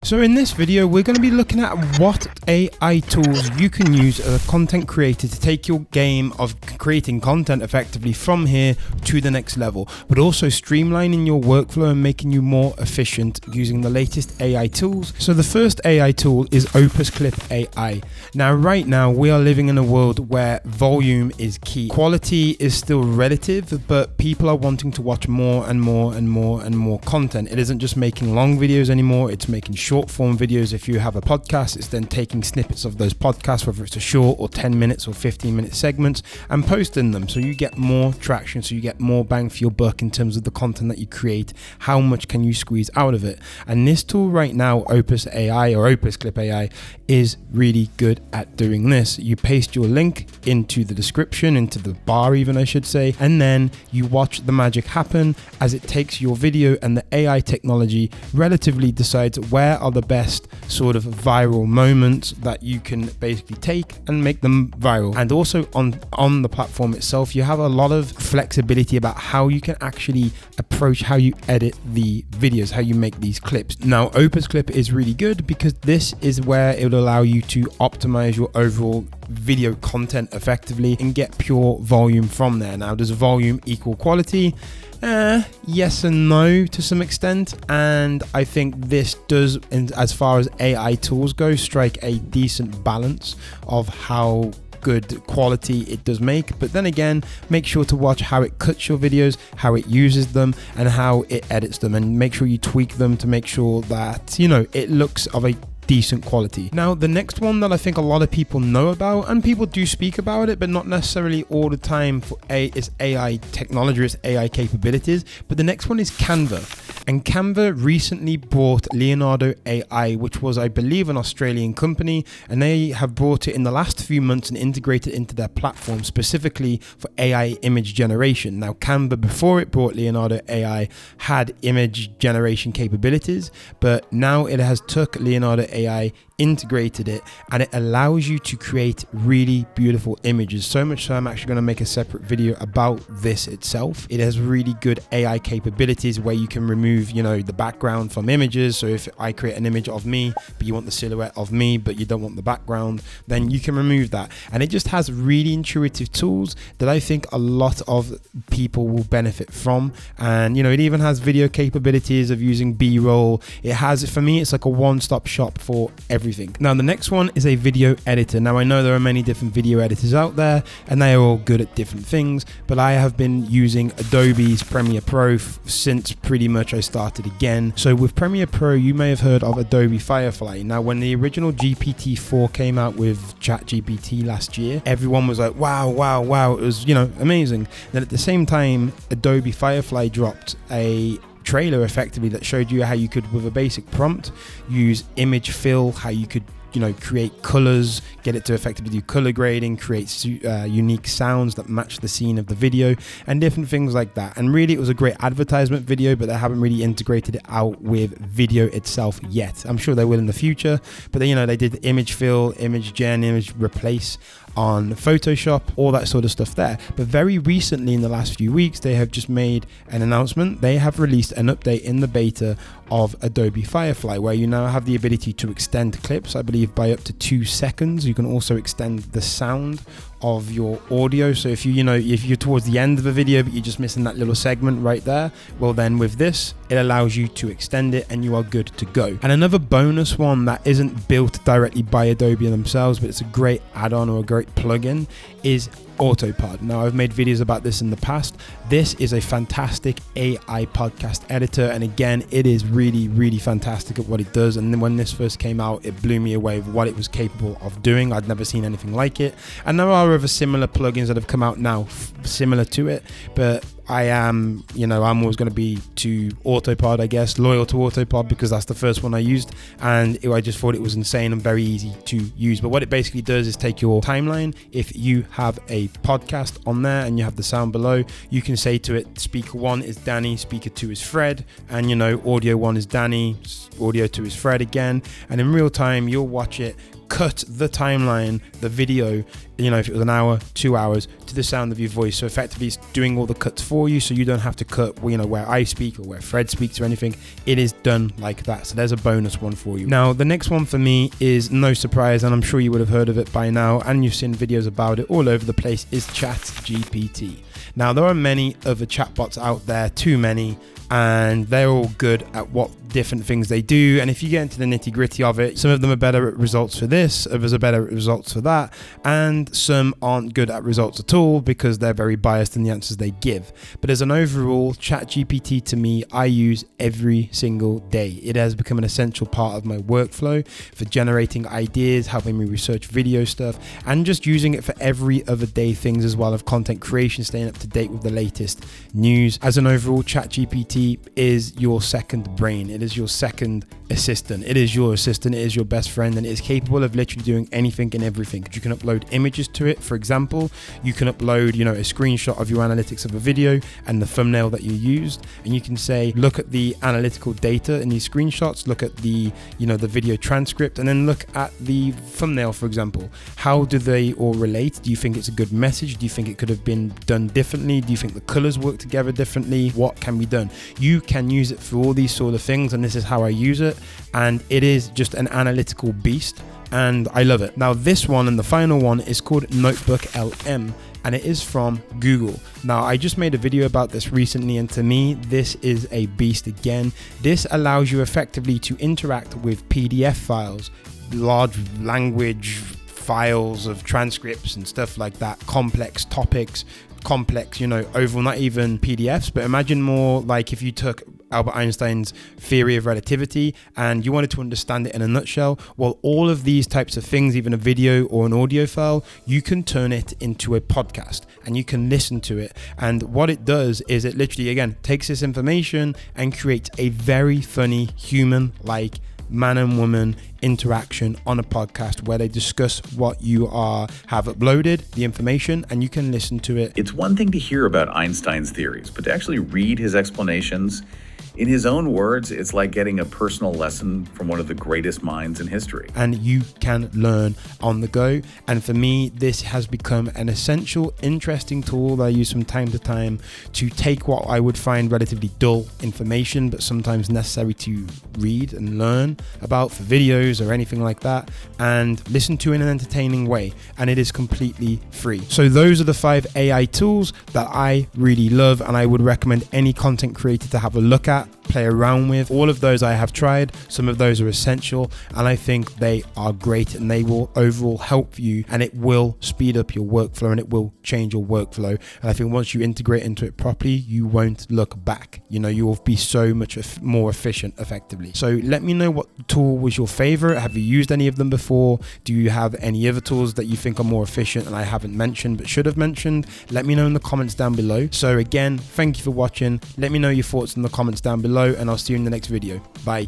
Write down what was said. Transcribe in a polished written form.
So in this video, we're going to be looking at what AI tools you can use as a content creator to take your game of creating content effectively from here to the next level, but also streamlining your workflow and making you more efficient using the latest AI tools. So the first AI tool is Opus Clip AI. Now, right now, we are living in a world where volume is key. Quality is still relative, but people are wanting to watch more and more and more and more content. It isn't just making long videos anymore, it's making short form videos. If you have a podcast, it's then taking snippets of those podcasts, whether it's a short or 10 minutes or 15-minute segments, and posting them so you get more traction, so you get more bang for your buck in terms of the content that you create. How much can you squeeze out of it? And this tool right now, Opus AI or Opus Clip AI, is really good at doing this. You paste your link into the description, into the bar even I should say, and then you watch the magic happen as it takes your video, and the AI technology relatively decides where are the best sort of viral moments that you can basically take and make them viral. And also on the platform itself, you have a lot of flexibility about how you can actually approach how you edit the videos, how you make these clips. Now, Opus Clip is really good because this is where it will allow you to optimize your overall video content effectively and get pure volume from there. Now, does volume equal quality? Yes and no to some extent, and I think this does, as far as AI tools go, strike a decent balance of how good quality it does make. But then again, make sure to watch how it cuts your videos, how it uses them, and how it edits them, and make sure you tweak them to make sure that, you know, it looks of a decent quality. Now, the next one that I think a lot of people know about, and people do speak about it, but not necessarily all the time, is AI technology, it's AI capabilities. But the next one is Canva. And Canva recently bought Leonardo AI, which was, I believe, an Australian company, and they have brought it in the last few months and integrated it into their platform specifically for AI image generation. Now, Canva, before it bought Leonardo AI, had image generation capabilities, but now it has took Leonardo AI, integrated it, and it allows you to create really beautiful images. So much so I'm actually going to make a separate video about this itself. It has really good AI capabilities where you can remove, you know, the background from images. So if I create an image of me, but you want the silhouette of me, but you don't want the background, then you can remove that. And it just has really intuitive tools that I think a lot of people will benefit from. And, you know, it even has video capabilities of using B-roll. It has, for me, it's like a one-stop shop for everything. Now, the next one is a video editor. Now, I know there are many different video editors out there and they are all good at different things, but I have been using Adobe's Premiere Pro since pretty much I started again. So with Premiere Pro, you may have heard of Adobe Firefly. Now, when the original GPT-4 came out with ChatGPT last year, everyone was like, wow, wow, wow. It was, you know, amazing. Then at the same time, Adobe Firefly dropped a trailer effectively that showed you how you could, with a basic prompt, use image fill, how you could, you know, create colors, get it to effectively do color grading, create unique sounds that match the scene of the video, and different things like that. And really, it was a great advertisement video, but they haven't really integrated it out with video itself yet. I'm sure they will in the future, but they, you know, they did image fill, image gen, image replace on Photoshop, all that sort of stuff there. But very recently, in the last few weeks, they have just made an announcement. They have released an update in the beta of Adobe Firefly, where you now have the ability to extend clips, I believe, by up to 2 seconds. You can also extend the sound of your audio. So if if you're towards the end of a video but you're just missing that little segment right there, well, then with this, it allows you to extend it and you are good to go. And another bonus one that isn't built directly by Adobe themselves, but it's a great add-on or a great plugin, is AutoPod. Now, I've made videos about this in the past. This is a fantastic AI podcast editor, and again, it is really, really fantastic at what it does. And then when this first came out, it blew me away with what it was capable of doing. I'd never seen anything like it. And there are other similar plugins that have come out now similar to it, but I'm always going to be to AutoPod, I guess, loyal to AutoPod, because that's the first one I used, and I just thought it was insane and very easy to use. But what it basically does is take your timeline. If you have a podcast on there and you have the sound below, you can say to it, speaker 1 is Danny, speaker 2 is Fred, and, you know, audio 1 is Danny, audio 2 is Fred again, and in real time, you'll watch it cut the timeline, the video, you know, if it was an hour, 2 hours, to the sound of your voice. So effectively it's doing all the cuts for you, so you don't have to cut, you know, where I speak or where Fred speaks or anything. It is done like that. So there's a bonus one for you. Now, the next one for me is no surprise, and I'm sure you would have heard of it by now, and you've seen videos about it all over the place, is ChatGPT. Now, there are many other chatbots out there, too many, and they're all good at what different things they do. And if you get into the nitty gritty of it, some of them are better at results for this, others are better at results for that, and some aren't good at results at all because they're very biased in the answers they give. But as an overall, ChatGPT to me, I use every single day. It has become an essential part of my workflow for generating ideas, helping me research video stuff, and just using it for every other day things as well, of content creation, staying up to date with the latest news. As an overall, ChatGPT is your second brain. It is your second assistant. It is your assistant. It is your best friend, and it is capable of literally doing anything and everything. You can upload images to it. For example, you can upload, you know, a screenshot of your analytics of a video and the thumbnail that you used, and you can say, look at the analytical data in these screenshots, look at the, you know, the video transcript, and then look at the thumbnail, for example. How do they all relate? Do you think it's a good message? Do you think it could have been done differently? Do you think the colors work together differently? What can be done? You can use it for all these sort of things, and this is how I use it, and it is just an analytical beast, and I love it. Now, this one and the final one is called Notebook LM, and it is from Google. Now, I just made a video about this recently, and to me, this is a beast again. This allows you effectively to interact with PDF files, large language files of transcripts and stuff like that, complex topics, complex, you know, overall, not even PDFs, but imagine more like if you took Albert Einstein's theory of relativity and you wanted to understand it in a nutshell. Well, all of these types of things, even a video or an audio file, you can turn it into a podcast and you can listen to it. And what it does is it literally, again, takes this information and creates a very funny human-like man and woman interaction on a podcast where they discuss what you have uploaded, the information, and you can listen to it. It's one thing to hear about Einstein's theories, but to actually read his explanations in his own words, it's like getting a personal lesson from one of the greatest minds in history. And you can learn on the go. And for me, this has become an essential, interesting tool that I use from time to time to take what I would find relatively dull information, but sometimes necessary to read and learn about for videos or anything like that, and listen to in an entertaining way. And it is completely free. So those are the 5 AI tools that I really love, and I would recommend any content creator to have a look at, play around with. All of those I have tried. Some of those are essential, and I think they are great, and they will overall help you, and it will speed up your workflow, and it will change your workflow. And I think once you integrate into it properly, you won't look back. You know, you will be so much more efficient effectively. So let me know what tool was your favorite. Have you used any of them before? Do you have any other tools that you think are more efficient and I haven't mentioned but should have mentioned? Let me know in the comments down below. So again, thank you for watching. Let me know your thoughts in the comments down below, and I'll see you in the next video. Bye.